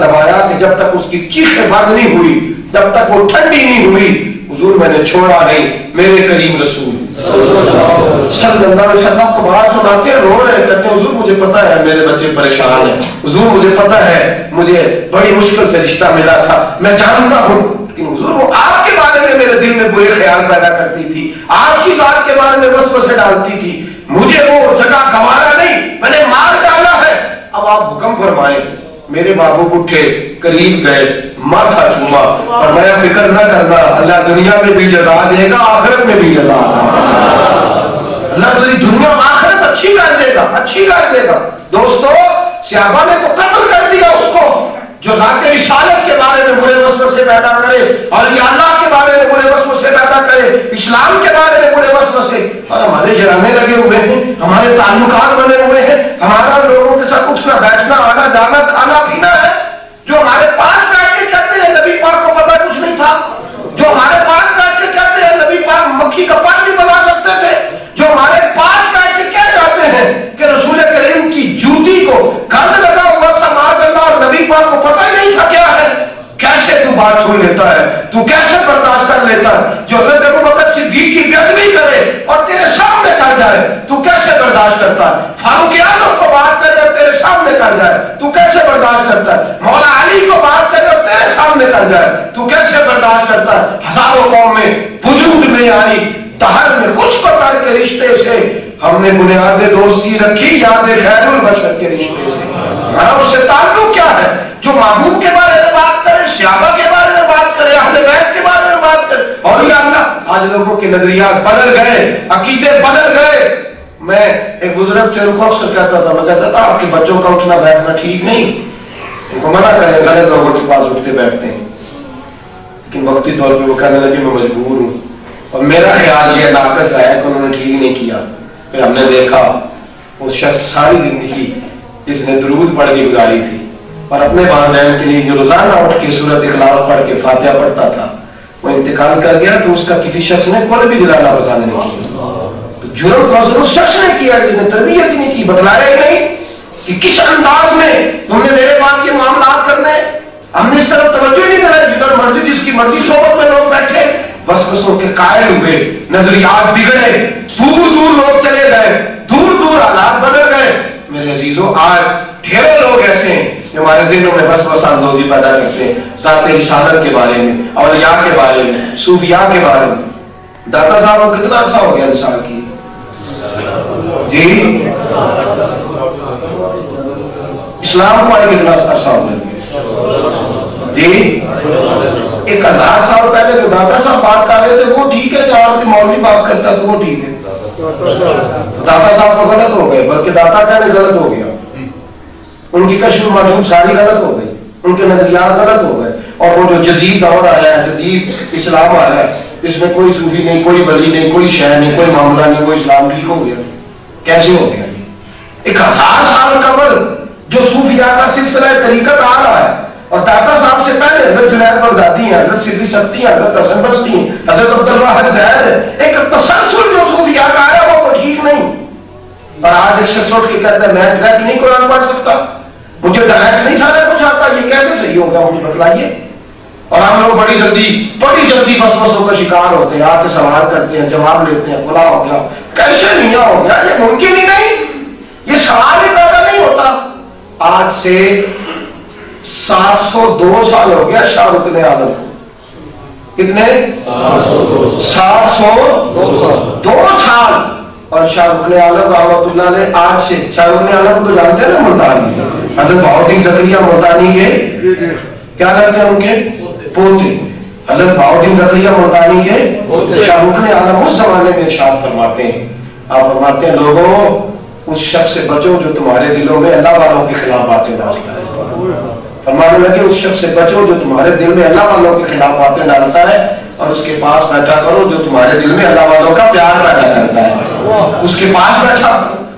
دبایا کہ جب تک اس کی چیخیں بند نہیں ہوئی، جب تک وہ ٹھنڈی نہیں ہوئی، حضور میں نے چھوڑا نہیں۔ میرے کریم رسول صلی اللہ علیہ وسلم کو بات سناتے ہیں، رو رہے ہیں، کہتے ہیں حضور مجھے پتا ہے میرے بچے پریشان ہیں، حضور مجھے پتا ہے مجھے بڑی مشکل سے رشتہ ملا تھا، میں جانتا ہوں، لیکن حضور وہ آپ کے بارے میں میرے دل میں برے خیال پیدا کرتی تھی، آپ کی ذات کے بارے میں وسوسے ڈالتی تھی، مجھے وہ جگہ گنوانا نہیں، میں نے مار ڈالا ہے، اب آپ حکم فرمائیں۔ میرے بابو اٹھے، قریب گئے، ماتھا چوما اور میں فکر نہ کرنا، اللہ دنیا میں بھی جزا دے گا، آخرت میں بھی جزا دے گا، اللہ تیری دنیا آخرت اچھی کر دے گا، اچھی کر دے گا۔ دوستو صحابہ نے تو قتل کر دیا اس کو جو ذات رسالت کے بارے میں برے وسوسے پیدا کرے، اور یہ اللہ کے بارے میں برے وسوسے پیدا کرے، اسلام کے بارے میں برے وسوسے، اور ہمارے جرانے لگے ہوئے ہیں، ہمارے تعلقات بنے ہوئے ہیں، ہمارا لوگوں کے ساتھ اٹھنا بیٹھنا، آنا جانا، کھانا پینا ہے، جو ہمارے پاس بیٹھ کے کرتے ہیں نبی پاک کو پتہ کچھ نہیں تھا، جو ہمارے پاس بیٹھ کے کرتے ہیں نبی پاک مکھی کا پان نہیں بنا سکتے تھے، جو ہمارے پاس بیٹھ کے کہہ جاتے ہیں کہ رسول کریم کی جوتی کو گند لگا ہوا تھا معاذ اللہ اور نبی پاک کو پتہ ہی نہیں تھا کیا ہے، کیسے تو بات سن لیتا ہے، تو کیسے برداشت کر لیتا ہے؟ جو حضرت ابوبکر صدیق کی بے ادبی کرے اور تیرے سامنے کر جائے تو کیسے برداشت کرتا ہے؟ فاروق اعظم کو بات کرے اور تیرے سامنے کر جائے تو کیسے برداشت کرتا ہے؟ مولا علی کو بات کرے اور تیرے سامنے کر جائے تو کیسے برداشت کرتا ہے؟ ہزاروں قوم میں وجود میں آئی دہر میں کچھ پتر کے رشتے سے ہم نے بنیاد دوستی رکھی، یاد خیر البشر کے رشتے سے، ہمارا اس سے تعلق کیا ہے؟ جو محبوب کے بارے میں بات کرے، صحابہ کے بارے میں بات کرے، اہل بیت کے بارے میں بات کرے، اور یا اللہ آج لوگوں کے نظریات بدل گئے، عقیدے بدل گئے۔ میں ایک بزرگ تھے، ان کو اکثر کہتا تھا، میں کہتا تھا آپ کے بچوں کا اٹھنا بیٹھنا ٹھیک نہیں، ان کو منع کرے، غلط لوگوں کے پاس اٹھتے بیٹھتے ہیں، لیکن وقتی طور پہ وہ کہنے لگے میں مجبور ہوں، اور میرا خیال یہ ناقص ہے کہ انہوں نے ٹھیک نہیں کیا۔ پھر ہم نے دیکھا اس شخص ساری زندگی جس نے درود پڑھ کے گزاری تھی اور اپنے والدین کے لیے جو روزانہ اٹھ کے سورۃ اخلاص پڑھ کے فاتحہ پڑھتا تھا، وہ انتقال کر گیا تو اس کا کسی شخص نے کل بھی دلانا پسند نہیں کیا. تو جرم تو اصل اس شخص نے کیا جس نے تربیت ہی نہیں کی, بتلایا ہی نہیں کہ کس انداز میں تم نے میرے پاس یہ معاملات کرنے. ہم نے اس طرف توجہ نہیں کرائی, جدھر مرضی جس کی مرضی صحبت میں لوگ بیٹھے, وسوسوں کے قائل ہوئے, نظریات بگڑے, دور دور لوگ چلے گئے, دور دور حالات بدل گئے. میرے عزیزوں, آج ڈھیروں لوگ ایسے ہیں جو ہمارے ذہنوں میں وسوسہ اندوزی پیدا کرتے ہیں ذات رسالت کے بارے میں, اولیاء کے بارے میں, صوفیاء کے بارے میں. داتا صاحب کو کتنا عرصہ ہو گیا مثال کی جی, اسلام کو آئے کتنا عرصہ ہو گیا جی, 1000 سال پہلے جو داتا صاحب بات کر رہے تھے وہ ٹھیک ہے, جہاں کی مولوی بات کرتا تو وہ ٹھیک ہے. داتا صاحب تو غلط ہو گئے, بلکہ داتا کہنے غلط ہو گیا, ان کی کشف معلوم ساری غلط ہو گئی, ان کے نظریات غلط ہو گئے. اور وہ جو جدید دور آیا ہے, جدید اسلام آیا ہے, اس میں کوئی صوفی نہیں, کوئی ولی نہیں, کوئی شے نہیں, کوئی معاملہ نہیں, کوئی اسلام ٹھیک ہو گیا. کیسے ہو گیا یہ؟ 1000 سال قبل جو صوفیاء کا سلسلہ طریقت آ رہا ہے, اور داتا صاحب سے پہلے حضرت جنید بغدادی ہیں, حضرت سدری سبتی ہیں, حضرت حسن بصری ہیں, حضرت عبدالواحد زید ہے. ایک تسلسل جو صوفیاء کا آیا وہ تو ٹھیک نہیں. اور آج ایک شخص اٹھ کے کہتا ہے میں ڈائریکٹ نہیں قرآن پڑھ سکتا, مجھے ڈائریکٹ نہیں سارا کچھ آتا, یہ کیسے صحیح ہوگا مجھے بتلائیے. اور ہم لوگ بڑی جلدی وسوسوں کا شکار ہوتے ہیں, آ کے سوال کرتے ہیں, جواب لیتے ہیں, کھلا ہو گیا, کیسے میاں ہو گیا, یہ ممکن ہی نہیں, یہ سوال ہی پیدا نہیں ہوتا. آج سے 702 سال ہو گیا شاہ رکن عالم کو. کتنے؟ 702 سال. اور شاہ رکن عالم رحمۃ اللہ علیہ آج سے, شاہ رکن عالم کو تو جانتے ہیں نا ملتانی, حضرت بہاؤالدین زکریا ملتانی کے کیا کرتے ہیں, ان کے پوتے. حضرت بہاؤالدین زکریا ملتانی کے شاہ رکن عالم اس زمانے میں ارشاد فرماتے ہیں, آپ فرماتے ہیں لوگوں اس شخص سے بچو جو تمہارے دلوں میں اللہ والوں کے خلاف باتیں ڈالتا ہے. فرمانے لگے اس شخص سے بچو جو تمہارے دل میں اللہ والوں کے خلاف باتیں ڈالتا ہے, اور اس کے پاس بیٹھا کرو جو تمہارے دل میں اللہ والوں کا پیار پیدا کرتا ہے. اس کے پاس بیٹھا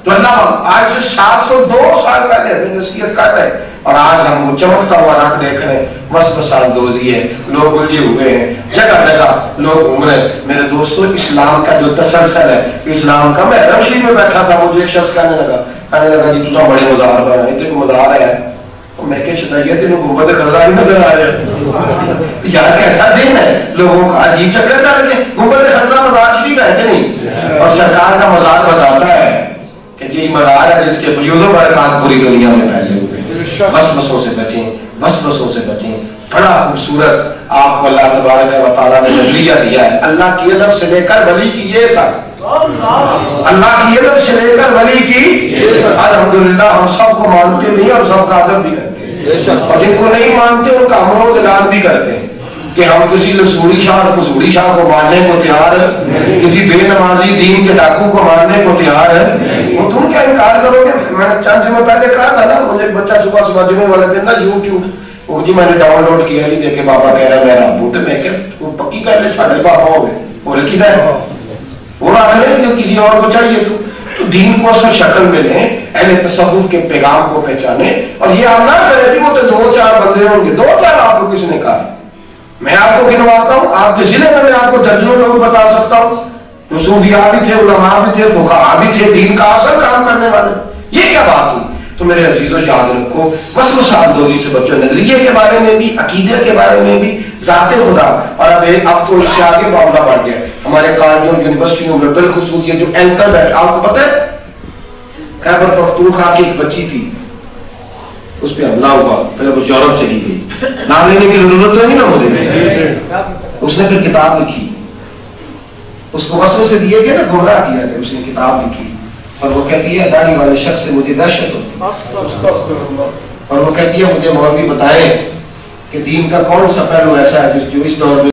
جو اللہ, آج سے 702 سال پہلے ہمیں نصیحت کر رہے, اور آج ہم وہ چمکتا ہوا رنگ دیکھ رہے ہیں. وسوسہ اندوزی ہے, لوگ الجھے ہوئے ہیں, جگہ جگہ لوگ گھوم رہے ہیں. میرے دوستو, اسلام کا جو تسلسل ہے, اسلام کا, میں حرم شریف میں بیٹھا تھا, مجھے ایک شخص کہنے لگا جی تو بڑے مزار بنا ہے, اتنے مزار ہے. میں کہ شدائیت انہوں گنبد خضرا ہی نظر آ رہا ہے. یار کیسا ذہن ہے لوگوں کا, عجیب چکر چل گئے. گنبد خضرا مزار شریف ہے کہ نہیں, اور سرکار کا مزار بتاتا ہے کہ جی مزار ہے جس کے فیوز و برکات پوری دنیا میں پھیلے ہوئے. وسوسوں سے بچیں, وسوسوں سے بچیں. بڑا خوبصورت آپ کو اللہ تبارک و تعالیٰ نے نظریہ دیا ہے, اللہ کی ادب سے لے کر ولی کی یہ تک, اللہ کی ادب سے لے کر ولی کی. الحمدللہ ہم سب کو مانتے نہیں اور سب کا ادب بھی کرتے ہیں, اور جن کو نہیں مانتے ان کا امر و دلال بھی کرتے ہیں کہ ہم کسی لسوڑی شاہ اور قصوری شاہ کو ماننے کو تیار ہے, کسی بے نمازی دین کے ڈاکو کو ماننے کو تیار ہے. وہ تم کیا انکار کرو گے؟ میں نے چند جمعے پہلے کہا تھا نا, مجھے بچہ صبح جمعے والے دن نا یوٹیوب وہ جی میں نے ڈاؤن لوڈ کیا, ہی دیکھے بابا کہہ رہا میرا ابو, تو میں کہ پکی کر لے ساڑھے بابا ہو گئے, وہ لکھی ہے وہ رکھ لیں جو کسی اور کو چاہیے تو دین کو اصل شکل میں لیں, اہل تصوف کے پیغام کو پہچانے. اور یہ آپ نہ کرے کہ وہ تو 2-4 بندے ہوں گے, 2-4 آپ کو کس نے کہا. میں آپ کو گنواتا ہوں, آپ کے ضلع میں آپ کو درجنوں لوگ بتا سکتا ہوں جو صوفیاء بھی تھے, علماء بھی تھے, فقہاء بھی تھے, دین کا اصل کام کرنے والے. یہ کیا بات ہوئی؟ تو میرے عزیزوں یاد رکھو, وسوسہ اندوزی سے بچو, نظریے کے بارے میں بھی, عقیدے کے بارے میں بھی, ذات خدا. اور اب تو اس سے آگے معاملہ بڑھ گیا. ہمارے کالجوں یونیورسٹیوں میں بالخصوص یہ جو اینکر بیٹھا, آپ کو پتہ ہے خیبر پختونخوا کی ایک بچی تھی, اس پہ حملہ ہوا, پھر وہ یورپ چلی گئی. نام لینے کی ضرورت تو نہیں نا مجھے. اس نے پھر کتاب لکھی, اس کو وسوسے دیے گئے نا, گمراہ کیا گیا, اس نے کتاب لکھی, اور وہ کہتی ہے داڑھی والے شخص سے مجھے دہشت ہوتی, اور وہ کہتی ہے مجھے مولوی بتائیں کہ دین کا کون سا پہلو ایسا ہے جو اس دور میں